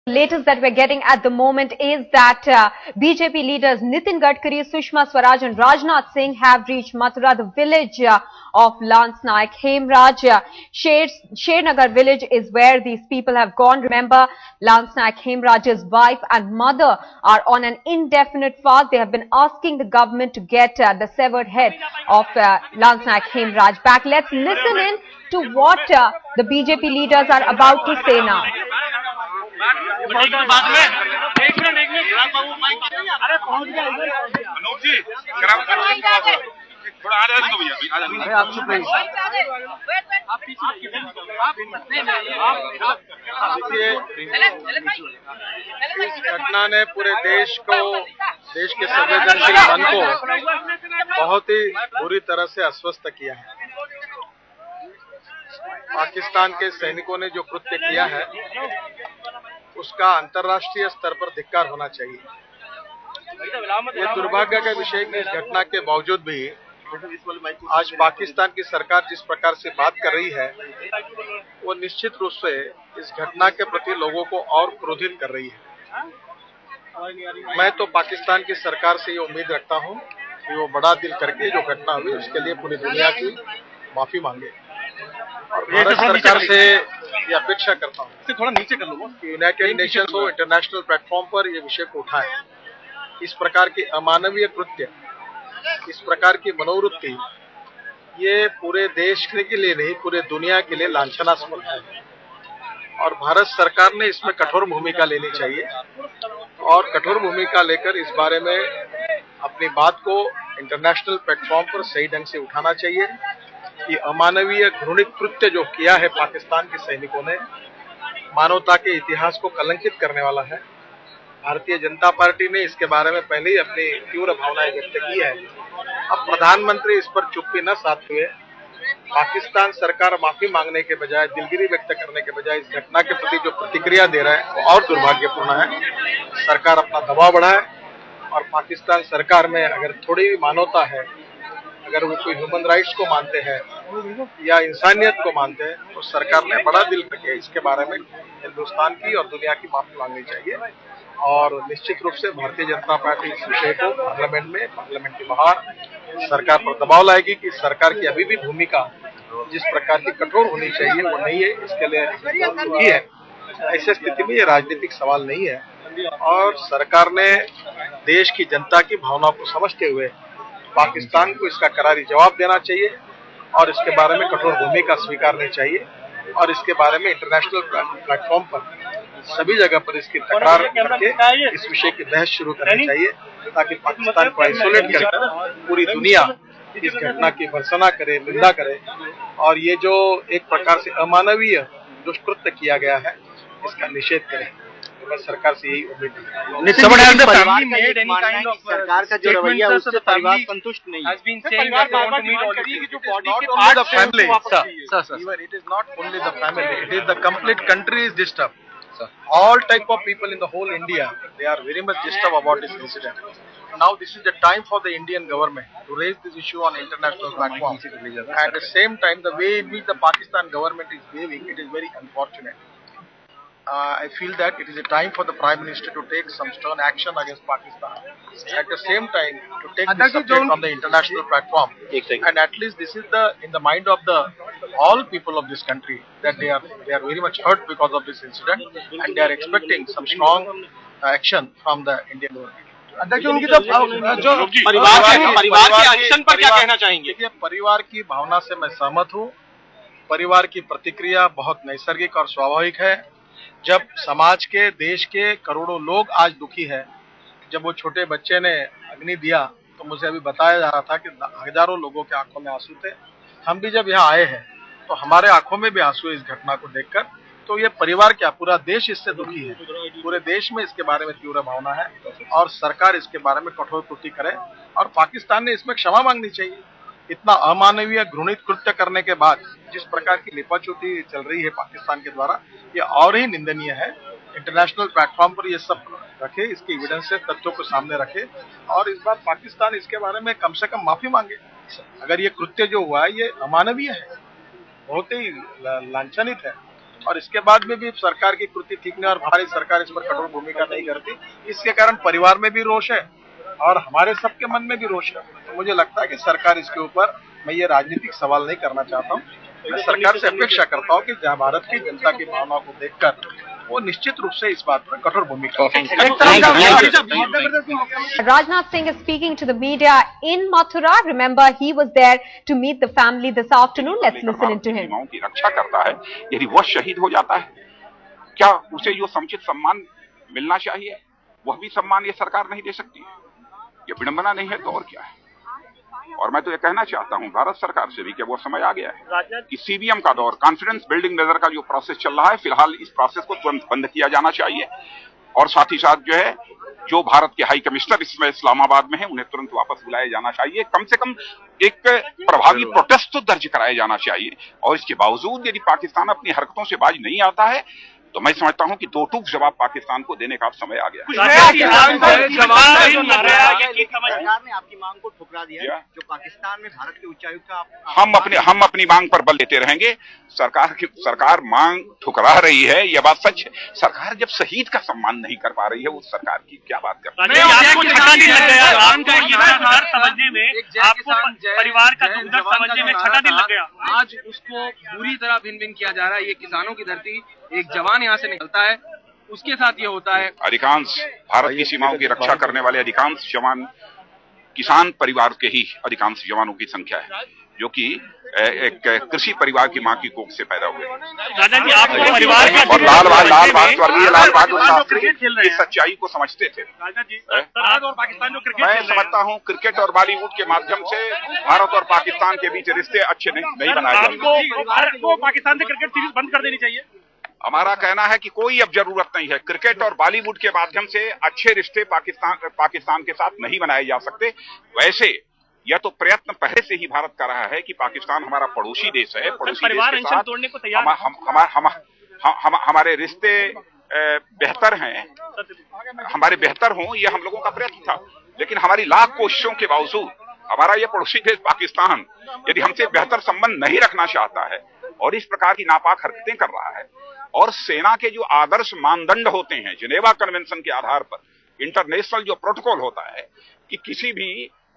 Latest that we're getting at the moment is that BJP leaders Nitin Gadkari, Sushma Swaraj and Rajnath Singh have reached Mathura, the village of Lance Naik Hemraj. Shernagar village is where these people have gone. Remember, Lance Naik Hemraj's wife and mother are on an indefinite fast. They have been asking the government to get the severed head of Lance Naik Hemraj back. Let's listen in to what the BJP leaders are about to say now. एक minute अरे पहुंच गया मनोज जी थोड़ा आ जाए तो भैया आप चुप रहिए। इस घटना ने पूरे देश के संवेदनशील मन को बहुत ही बुरी तरह से अस्वस्थ किया है। पाकिस्तान के सैनिकों ने जो कृत्य किया है उसका अंतर्राष्ट्रीय स्तर पर धिक्कार होना चाहिए। ये दुर्भाग्य का विषय कि इस घटना के बावजूद भी आज पाकिस्तान की सरकार जिस प्रकार से बात कर रही है वो निश्चित रूप से इस घटना के प्रति लोगों को और क्रोधित कर रही है। मैं तो पाकिस्तान की सरकार से ये उम्मीद रखता हूं कि वो बड़ा दिल करके जो घटना हुई उसके लिए पूरी दुनिया की माफी मांगे और भारत सरकार से ये अपेक्षा करता हूँ थोड़ा नीचे कर लो कि यूनाइटेड नेशंस को इंटरनेशनल प्लेटफॉर्म पर ये विषय को उठाएं। इस प्रकार की अमानवीय कृत्य, इस प्रकार की मनोवृत्ति ये पूरे देश के लिए नहीं पूरे दुनिया के लिए लांछनास्पद है और भारत सरकार ने इसमें कठोर भूमिका लेनी चाहिए और कठोर भूमिका लेकर इस बारे में अपनी बात को इंटरनेशनल प्लेटफॉर्म पर सही ढंग से उठाना चाहिए। ये अमानवीय घृणित कृत्य जो किया है पाकिस्तान के सैनिकों ने मानवता के इतिहास को कलंकित करने वाला है। भारतीय जनता पार्टी ने इसके बारे में पहले ही अपनी तीव्र भावनाएं व्यक्त की है। अब प्रधानमंत्री इस पर चुप्पी न साधते हुए पाकिस्तान सरकार माफी मांगने के बजाय, दिलगिरी व्यक्त करने के बजाय इस घटना के प्रति जो प्रतिक्रिया दे रहा है वो और दुर्भाग्यपूर्ण है। सरकार अपना दबाव बढ़ाए और पाकिस्तान सरकार में अगर थोड़ी भी मानवता है, अगर वो कोई ह्यूमन राइट्स को मानते हैं या इंसानियत को मानते हैं तो सरकार ने बड़ा दिल करके इसके बारे में हिंदुस्तान की और दुनिया की माफी मांगनी चाहिए और निश्चित रूप से भारतीय जनता पार्टी इस विषय को पार्लियामेंट के बाहर सरकार पर दबाव लाएगी कि सरकार की अभी भी भूमिका जिस प्रकार की कठोर होनी चाहिए वो नहीं है। इसके लिए दुखी है। ऐसी स्थिति में ये राजनीतिक सवाल नहीं है और सरकार ने देश की जनता की भावना को समझते हुए पाकिस्तान को इसका करारी जवाब देना चाहिए और इसके बारे में कठोर भूमिका स्वीकारनी चाहिए और इसके बारे में इंटरनेशनल प्लेटफॉर्म पर सभी जगह पर इसकी तकरार करके इस विषय की बहस शुरू करनी चाहिए ताकि पाकिस्तान को आइसोलेट कर पूरी दुनिया इस घटना की भर्त्सना करे, निंदा करे और ये जो एक प्रकार से अमानवीय दुष्कृत्य किया गया है इसका निषेध करे। मैं सरकार से यही उम्मीद है। सरकार का जो रवैया उससे परिवार संतुष्ट नहीं है। It is not only the family, it is the complete country is disturbed. All type of people in the whole India, they are very much disturbed about this incident. Now this is the time for the Indian government to raise this issue on international platform. At the same time, the way in which the Pakistan government is behaving, it is very unfortunate. I feel that it is a time for the Prime Minister to take some stern action against Pakistan. At the same time, to take this subject on the international platform. And at least this is in the mind of all people of this country that they are very much hurt because of this incident and they are expecting some strong action from the Indian government. परिवार के action पर क्या कहना चाहेंगे? देखिए, परिवार की भावना से मैं सहमत हूँ। परिवार की प्रतिक्रिया बहुत नैसर्गिक और स्वाभाविक है। जब समाज के, देश के करोड़ों लोग आज दुखी है, जब वो छोटे बच्चे ने अग्नि दिया तो मुझे अभी बताया जा रहा था कि हजारों लोगों के आंखों में आंसू थे। हम भी जब यहाँ आए हैं तो हमारे आंखों में भी आंसू इस घटना को देखकर। तो ये परिवार क्या, पूरा देश इससे दुखी है। पूरे देश में इसके बारे में तीव्र भावना है और सरकार इसके बारे में कठोर कृति करे और पाकिस्तान ने इसमें क्षमा मांगनी चाहिए। इतना अमानवीय घृणित कृत्य करने के बाद जिस प्रकार की लिपाचुटी चल रही है पाकिस्तान के द्वारा, ये और ही निंदनीय है। इंटरनेशनल प्लेटफॉर्म पर ये सब रखे, इसके एविडेंस से तथ्यों को सामने रखे और इस बार पाकिस्तान इसके बारे में कम से कम माफी मांगे। अगर ये कृत्य जो हुआ है ये अमानवीय है, बहुत ही लांछनित है, और इसके बाद में भी सरकार की कृति ठीक नहीं और भारत सरकार इस पर कठोर भूमिका नहीं करती, इसके कारण परिवार में भी रोष है और हमारे सबके मन में भी रोष है। तो मुझे लगता है कि सरकार इसके ऊपर, मैं ये राजनीतिक सवाल नहीं करना चाहता हूँ, मैं सरकार से अपेक्षा करता हूँ कि भारत की जनता की भावना को देखकर वो निश्चित रूप से इस बात पर कठोर भूमिका। Rajnath Singh is speaking to the media in Mathura. Remember, he was there to meet the family this afternoon. Let's listen into him. सीमाओं की रक्षा करता है, यदि वह शहीद हो जाता है, क्या उसे जो समुचित सम्मान मिलना चाहिए वह भी सम्मान ये सरकार नहीं दे सकती है? ये विडंबना नहीं है तो और क्या है? और मैं तो ये कहना चाहता हूं भारत सरकार से भी कि वो समय आ गया है कि सीबीएम का दौर, कॉन्फिडेंस बिल्डिंग मेजर का जो प्रोसेस चल रहा है, फिलहाल इस प्रोसेस को तुरंत बंद किया जाना चाहिए और साथ ही साथ जो है जो भारत के हाई कमिश्नर इसमें इस्लामाबाद में है उन्हें तुरंत वापस बुलाया जाना चाहिए। कम से कम एक प्रभावी प्रोटेस्ट तो दर्ज कराया जाना चाहिए और इसके बावजूद यदि पाकिस्तान अपनी हरकतों से बाज नहीं आता है तो मैं समझता हूं कि दो टूक जवाब पाकिस्तान को देने का समय आ गया। सरकार ने आपकी मांग को ठुकरा दिया है, जो पाकिस्तान में भारत के उच्चायुक्त का हम अपनी मांग पर बल देते रहेंगे। सरकार मांग ठुकरा रही है, यह बात सच है। सरकार जब शहीद का सम्मान नहीं कर पा रही है उस सरकार की क्या बात कर रही है? परिवार का समझने में छठा दिन लग गया। आज उसको बुरी तरह भिन्न भिन्न किया जा रहा है। ये किसानों की धरती, एक जवान यहाँ से निकलता है, उसके साथ ये होता है। अधिकांश भारत की सीमाओं की रक्षा करने वाले अधिकांश जवान किसान परिवार के ही अधिकांश जवानों की संख्या है, जो कि एक कृषि परिवार की मां की कोख से पैदा हुए। दादाजी, आप परिवार का और लाल बहादुर शास्त्री इस सच्चाई को समझते थे। भारत और पाकिस्तान जो क्रिकेट, मैं समझता हूं क्रिकेट और बॉलीवुड के माध्यम से भारत और पाकिस्तान के बीच रिश्ते अच्छे नहीं बनाए जाते। भारत को पाकिस्तान से क्रिकेट सीरीज बंद कर देनी चाहिए। हमारा कहना है कि कोई अब जरूरत नहीं है। क्रिकेट और बॉलीवुड के माध्यम से अच्छे रिश्ते पाकिस्तान के साथ नहीं बनाए जा सकते। वैसे यह तो प्रयत्न पहले से ही भारत कर रहा है कि पाकिस्तान हमारा पड़ोसी देश है, पड़ोसी देश के साथ तोड़ने को तैयार हमारे रिश्ते बेहतर हैं, हमारे बेहतर हों, यह हम लोगों का प्रयत्न था। लेकिन हमारी लाख कोशिशों के बावजूद हमारा यह पड़ोसी देश पाकिस्तान यदि हमसे बेहतर संबंध नहीं रखना चाहता है और इस प्रकार की नापाक हरकतें कर रहा है और सेना के जो आदर्श मानदंड होते हैं जिनेवा कन्वेंशन के आधार पर, इंटरनेशनल जो प्रोटोकॉल होता है कि किसी भी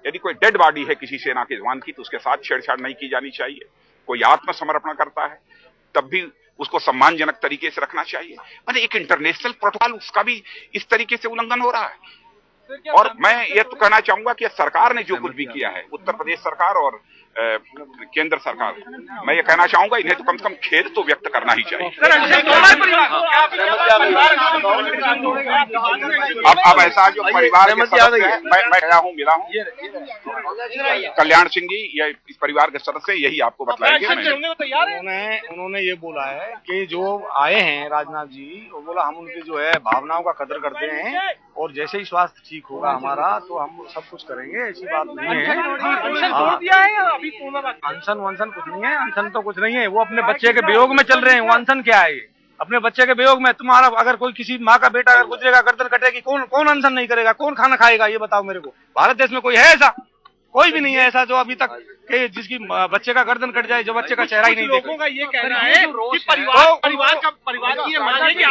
यदि कोई डेड बॉडी है किसी सेना के जवान की तो उसके साथ छेड़छाड़ नहीं की जानी चाहिए। कोई आत्मसमर्पण करता है तब भी उसको सम्मानजनक तरीके से रखना चाहिए। मतलब एक इंटरनेशनल प्रोटोकॉल उसका भी इस तरीके से उल्लंघन हो रहा है। और मैं ये तो कहना चाहूंगा कि सरकार ने जो कुछ भी किया है, उत्तर प्रदेश सरकार और केंद्र सरकार, मैं ये कहना चाहूंगा इन्हें तो कम से कम खेद तो व्यक्त करना ही चाहिए। अब ऐसा जो परिवार के सदस्य हैं, मैं मिला हूँ कल्याण सिंह जी, ये इस परिवार के सदस्य यही आपको बताएंगे। उन्होंने ये बोला है कि जो आए हैं राजनाथ जी, वो बोला हम उनकी जो है भावनाओं का कदर करते हैं और जैसे ही स्वास्थ्य ठीक होगा हमारा तो हम सब कुछ करेंगे, ऐसी बात नहीं है। अनशन वनशन कुछ नहीं है, अनशन तो कुछ नहीं है। वो अपने बच्चे के वियोग में चल रहे हैं, वो अनशन क्या है? अपने बच्चे के वियोग में तुम्हारा अगर कोई किसी माँ का बेटा अगर गुजरेगा, गर्दन कटेगी, कौन अनशन नहीं करेगा? कौन खाना खाएगा? ये बताओ मेरे को। भारत देश में कोई है ऐसा? कोई भी नहीं है ऐसा जो अभी तक कि जिसकी बच्चे का गर्दन कट जाए, जो बच्चे का चेहरा ही नहीं देखा। लोगों का ये कहना है कि परिवार की ये मांग है कि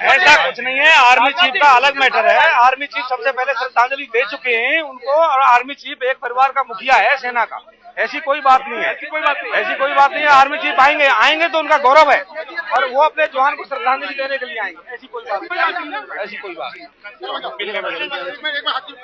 ऐसा कुछ नहीं है। आर्मी चीफ का अलग मैटर है। आर्मी चीफ सबसे पहले श्रद्धांजलि दे चुके हैं उनको, और आर्मी चीफ एक परिवार का मुखिया है सेना का। ऐसी कोई बात नहीं है, ऐसी कोई बात नहीं है। आर्मी चीफ आएंगे तो उनका गौरव है और वो अपने जवान को श्रद्धांजलि देने के लिए आएंगे। ऐसी कोई बात नहीं।